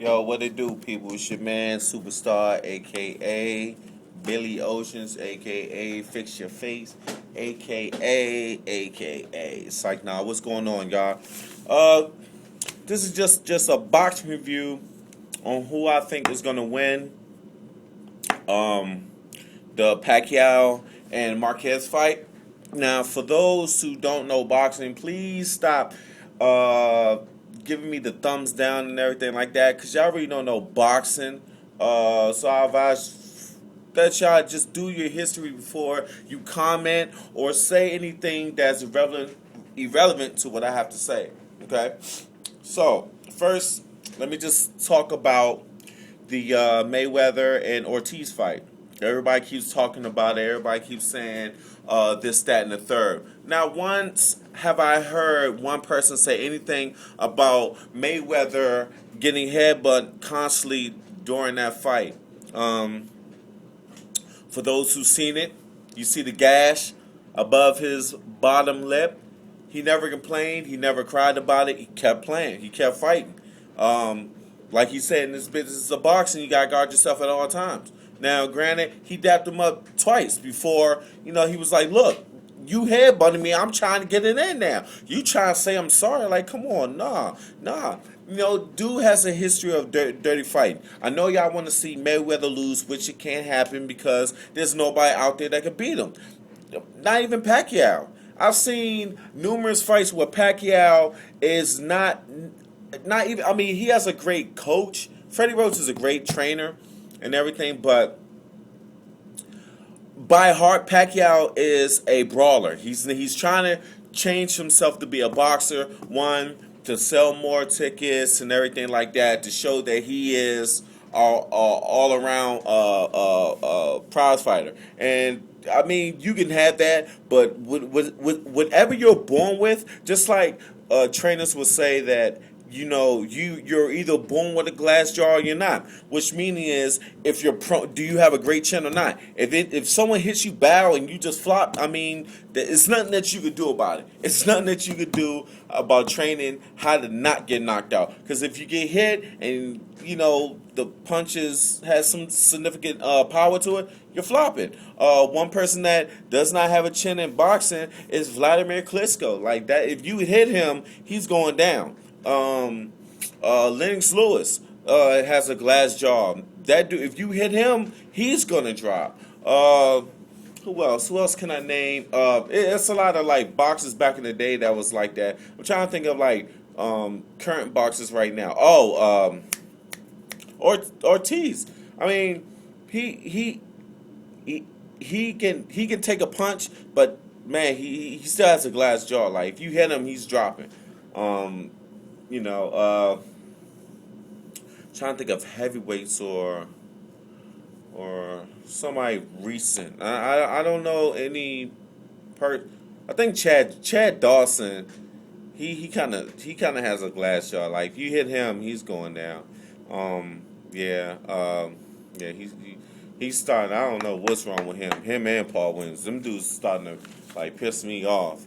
Yo, what it do, people? It's your man, Superstar, aka Billy Oceans, aka Fix Your Face, aka. It's like, nah, what's going on, y'all? Uh, this is just a box review on who I think is gonna win. Um, the Paquiao and Marquez fight. Now, for those who don't know boxing, please stop uh, giving me the thumbs down and everything like that, because y'all really don't know boxing. So I advise that y'all just do your history before you comment or say anything that's irrelevant to what I have to say. Okay? So, first, let me just talk about the Mayweather and Ortiz fight. Everybody keeps talking about it. Everybody keeps saying this, that, and the third. Now, once have I heard one person say anything about Mayweather getting headbutt constantly during that fight? For those who've seen it, you see the gash above his bottom lip. He never complained. He never cried about it. He kept playing. He kept fighting. Like he said, in this business of boxing, you got to guard yourself at all times. Now, granted, he dapped him up twice before, he was like, look, you headbutting me. I'm trying to get it in now. You trying to say I'm sorry. Like, come on. Nah. Dude has a history of dirty fighting. I know y'all want to see Mayweather lose, which it can't happen because there's nobody out there that can beat him. Not even Pacquiao. I've seen numerous fights where Pacquiao is not even. I mean, he has a great coach. Freddie Rhodes is a great trainer and everything, but by heart, Pacquiao is a brawler. He's trying to change himself to be a boxer. One, to sell more tickets and everything like that, to show that he is all around prize fighter. And I mean, you can have that, but whatever you're born with, just like trainers will say that you're either born with a glass jaw or you're not. Which meaning is, if you're do you have a great chin or not? If someone hits you bow and you just flop, I mean, it's nothing that you could do about it. It's nothing that you could do about training how to not get knocked out. Because if you get hit and the punches has some significant power to it, you're flopping. One person that does not have a chin in boxing is Vladimir Klitschko. Like that, if you hit him, he's going down. Lennox Lewis has a glass jaw. That dude, if you hit him, he's gonna drop. Who else? Who else can I name? It's a lot of like boxers back in the day that was like that. I'm trying to think of like current boxers right now. Ortiz. I mean, he can take a punch, but man, he still has a glass jaw. Like if you hit him, he's dropping. Trying to think of heavyweights or somebody recent. I don't know any I think Chad Dawson. He kind of has a glass jaw. Like if you hit him, he's going down. He's starting. I don't know what's wrong with him. Him and Paul Williams. Them dudes starting to like piss me off.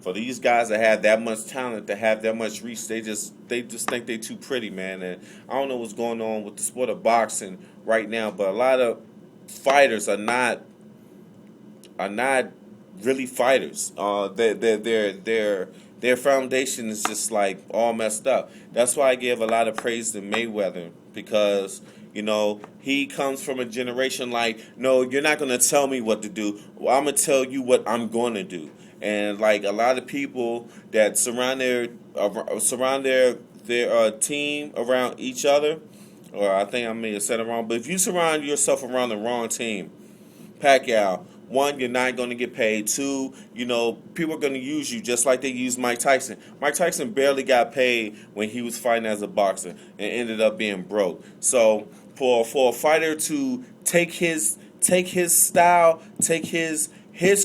For these guys that have that much talent, to have that much reach, they just think they too pretty, man. And I don't know what's going on with the sport of boxing right now, but a lot of fighters are not really fighters. Their foundation is just like all messed up. That's why I give a lot of praise to Mayweather, because he comes from a generation like, no, you're not going to tell me what to do. Well, I'm going to tell you what I'm going to do. And like a lot of people that surround their team around each other, or I think I may have said it wrong, but if you surround yourself around the wrong team, Pacquiao, one, you're not going to get paid. Two, people are going to use you just like they used Mike Tyson. Mike Tyson barely got paid when he was fighting as a boxer and ended up being broke. So for a fighter to take his style, take his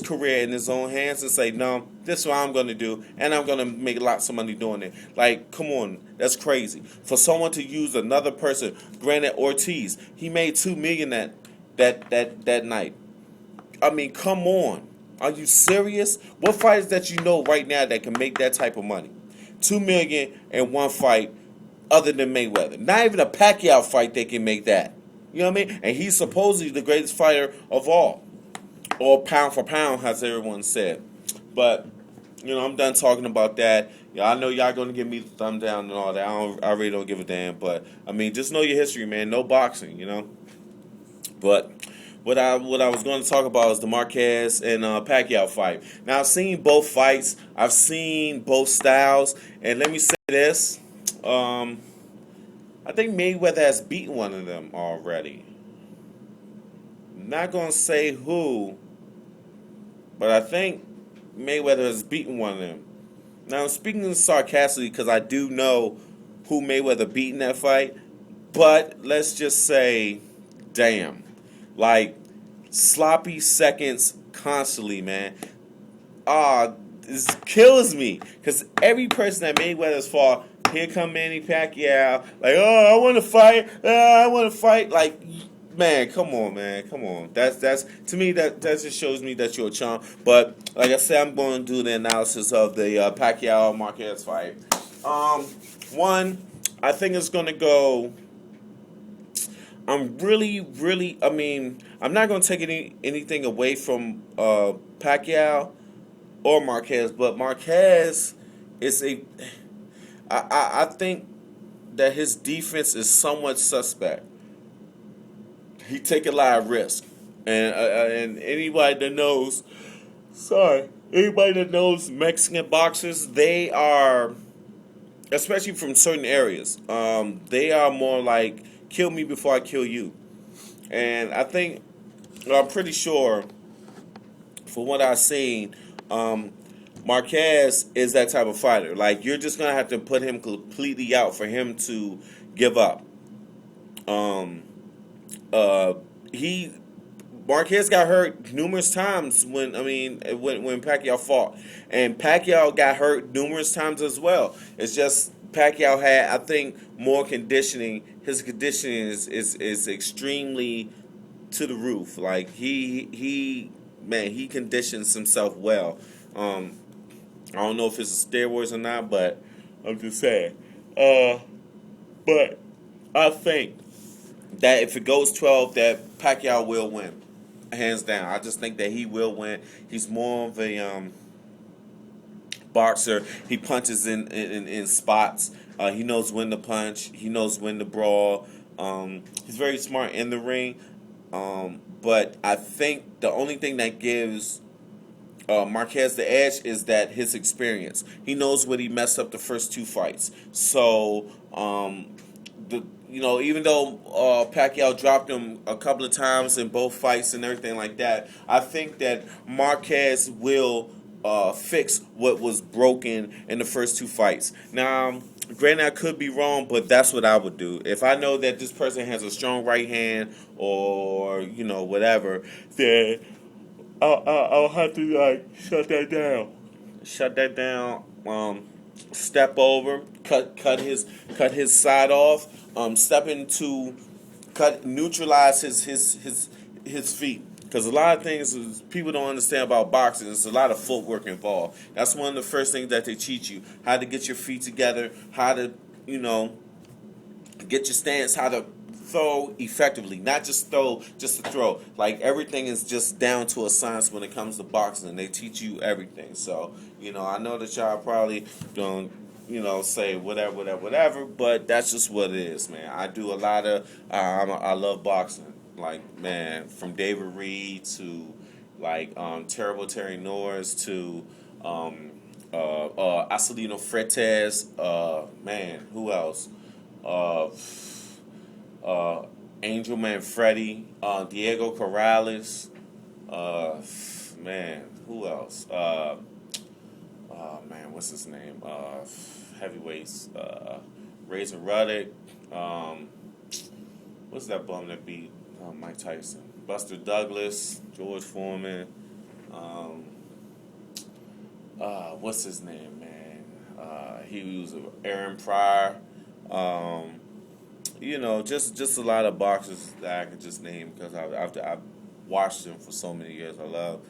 career in his own hands and say, no, this is what I'm going to do, and I'm going to make lots of money doing it. Like, come on, that's crazy. For someone to use another person, granted Ortiz, he made $2 million that night. I mean, come on. Are you serious? What fighters that right now that can make that type of money? $2 million in one fight. other than Mayweather. Not even a Pacquiao fight they can make that. You know what I mean? And he's supposedly the greatest fighter of all. Or pound for pound, as everyone said. But, I'm done talking about that. I know y'all going to give me the thumb down and all that. I really don't give a damn. But, just know your history, man. No boxing. But what I was going to talk about is the Marquez and Pacquiao fight. Now, I've seen both fights. I've seen both styles. And let me say this. I think Mayweather has beaten one of them already. I'm not going to say who, but I think Mayweather has beaten one of them. Now, I'm speaking sarcastically because I do know who Mayweather beat in that fight, but let's just say, damn. Like, sloppy seconds constantly, man. This kills me because every person that Mayweather's fought, here come Manny Pacquiao, like, oh, I want to fight, I want to fight. Like, man, come on, man, come on. That's to me that just shows me that you're a chump. But like I said, I'm going to do the analysis of the Paquiao and Marquez fight. One, I think it's going to go. I'm really, really. I'm not going to take anything away from Pacquiao or Marquez, but Marquez is a. I think that his defense is somewhat suspect. He take a lot of risk, and anybody that knows Mexican boxers, they are, especially from certain areas, they are more like kill me before I kill you, and I'm pretty sure, from what I've seen, Marquez is that type of fighter. Like, you're just gonna have to put him completely out for him to give up. He Marquez got hurt numerous times when Pacquiao fought, and Pacquiao got hurt numerous times as well. It's just Pacquiao had, I think, more conditioning. His conditioning is extremely to the roof. Like, he conditions himself well. I don't know if it's steroids or not, but I'm just saying. But I think that if it goes 12, that Pacquiao will win, hands down. I just think that he will win. He's more of a boxer. He punches in spots. He knows when to punch. He knows when to brawl. He's very smart in the ring. But I think the only thing that gives Marquez the edge is that his experience. He knows what he messed up the first two fights. So, even though Pacquiao dropped him a couple of times in both fights and everything like that, I think that Marquez will fix what was broken in the first two fights. Now, granted, I could be wrong, but that's what I would do. If I know that this person has a strong right hand or, whatever, then I'll have to, like, shut that down. Shut that down. Step over, cut his side off. Neutralize his feet. Because a lot of things people don't understand about boxing. There's a lot of footwork involved. That's one of the first things that they teach you: how to get your feet together, how to, get your stance, how to throw effectively, not just throw just to throw. Like, everything is just down to a science when it comes to boxing. They teach you everything. So, I know that y'all probably don't, say whatever, but that's just what it is, man. I do a lot of, I love boxing. Like, man, from David Reed to, like, Terrible Terry Norris to, Acelino Fretes, man, who else? Angel Manfredi, Diego Corrales, man, who else? Man, what's his name? Heavyweights, Razor Ruddock. What's that bum that beat Mike Tyson? Buster Douglas, George Foreman. What's his name, man? He was Aaron Pryor. Just a lot of boxers that I could just name because I've watched them for so many years. I love,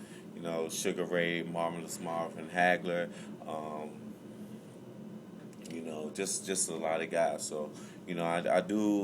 Sugar Ray, Marvelous Marvin Hagler, You know, just a lot of guys. So, you know, I do